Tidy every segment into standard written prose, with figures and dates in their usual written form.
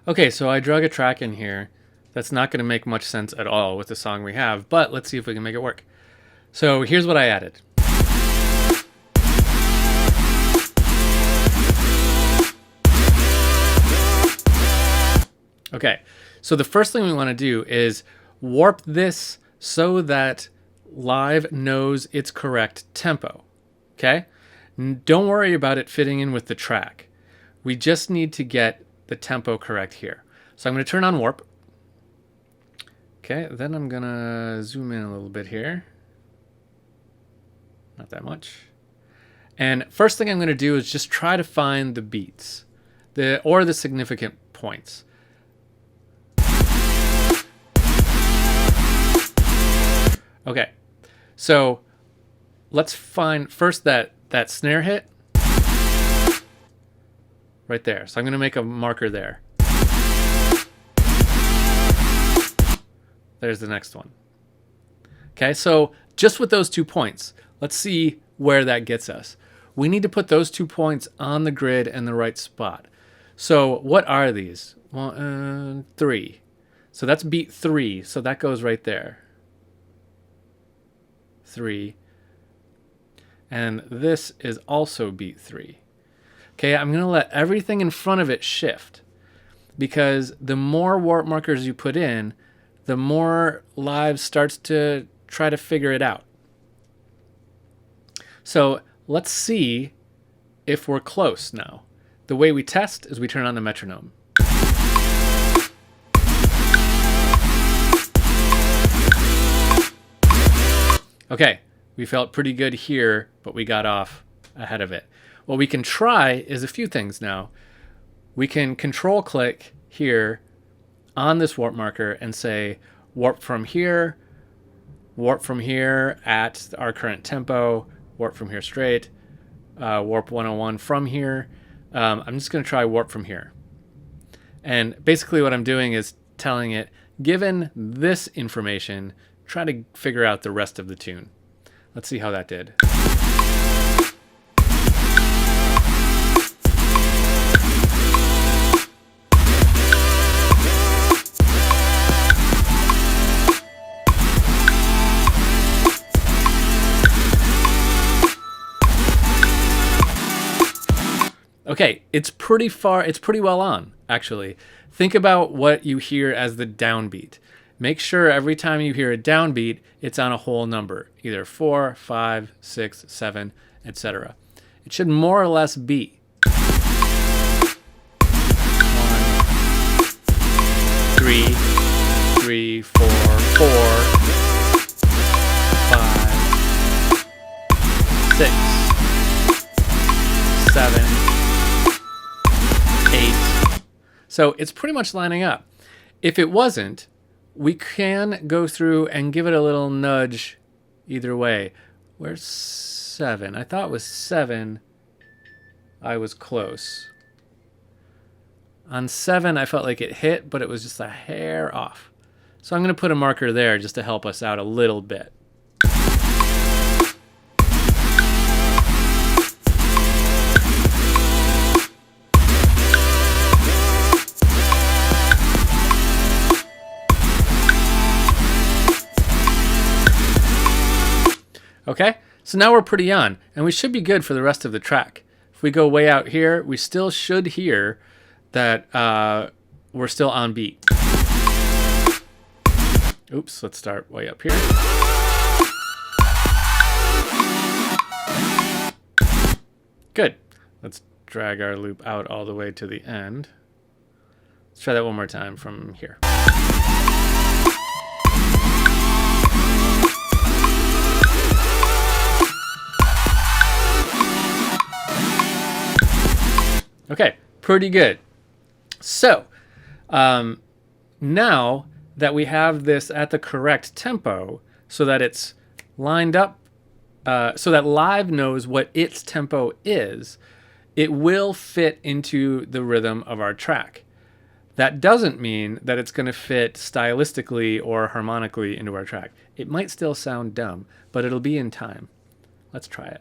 Okay, so I drug a track in here that's not going to make much sense at all with the song we have, but let's see if we can make it work. So here's what I added. Okay, so the first thing we want to do is warp this so that Live knows its correct tempo. Okay? Don't worry about it fitting in with the track. We just need to get the tempo correct here. So I'm going to turn on warp. Okay, then I'm going to zoom in a little bit here. Not that much. And first thing I'm going to do is just try to find the beats, or the significant points. Okay, so let's find first that snare hit right there. So I'm going to make a marker there. There's the next one. Okay, so just with those 2 points, let's see where that gets us. We need to put those 2 points on the grid in the right spot. So what are these? Well, 3. So that's beat 3, so that goes right there. 3. And this is also beat 3. Okay, I'm going to let everything in front of it shift, because the more warp markers you put in, the more Live starts to try to figure it out. So let's see if we're close now. The way we test is we turn on the metronome. Okay, we felt pretty good here, but we got off ahead of it. What we can try is a few things now. We can control click here on this warp marker and say warp from here at our current tempo, warp from here straight, warp 101 from here. I'm just going to try warp from here. And basically what I'm doing is telling it, given this information, try to figure out the rest of the tune. Let's see how that did. Okay, it's pretty well on, actually. Think about what you hear as the downbeat. Make sure every time you hear a downbeat, it's on a whole number, either 4, 5, 6, 7, etc. It should more or less be 1, 3, 3, 4, 4, 5, 6, 7, 8. So it's pretty much lining up. If it wasn't, we can go through and give it a little nudge either way. Where's 7? I thought it was 7. I was close. On 7, I felt like it hit, but it was just a hair off. So I'm going to put a marker there just to help us out a little bit. Okay, so now we're pretty on, and we should be good for the rest of the track. If we go way out here, we still should hear that we're still on beat. Oops, let's start way up here. Good. Let's drag our loop out all the way to the end. Let's try that one more time from here. Okay, pretty good. So now that we have this at the correct tempo, so that it's lined up, so that Live knows what its tempo is, it will fit into the rhythm of our track. That doesn't mean that it's going to fit stylistically or harmonically into our track. It might still sound dumb, but it'll be in time. Let's try it.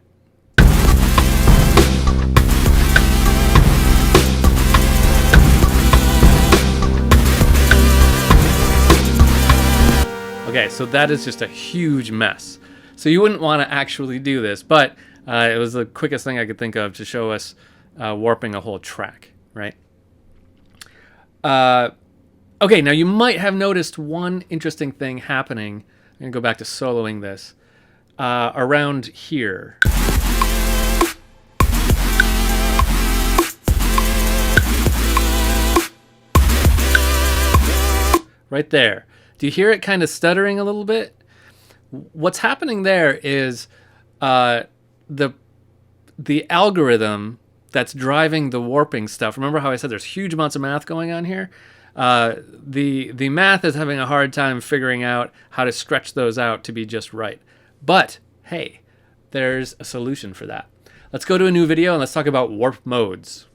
Okay, so that is just a huge mess. So you wouldn't want to actually do this, but it was the quickest thing I could think of to show us warping a whole track, right? Okay, now you might have noticed one interesting thing happening. I'm going to go back to soloing this. Around here. Right there. Do you hear it kind of stuttering a little bit? What's happening there is the algorithm that's driving the warping stuff. Remember how I said there's huge amounts of math going on here? The math is having a hard time figuring out how to stretch those out to be just right. But hey, there's a solution for that. Let's go to a new video and let's talk about warp modes.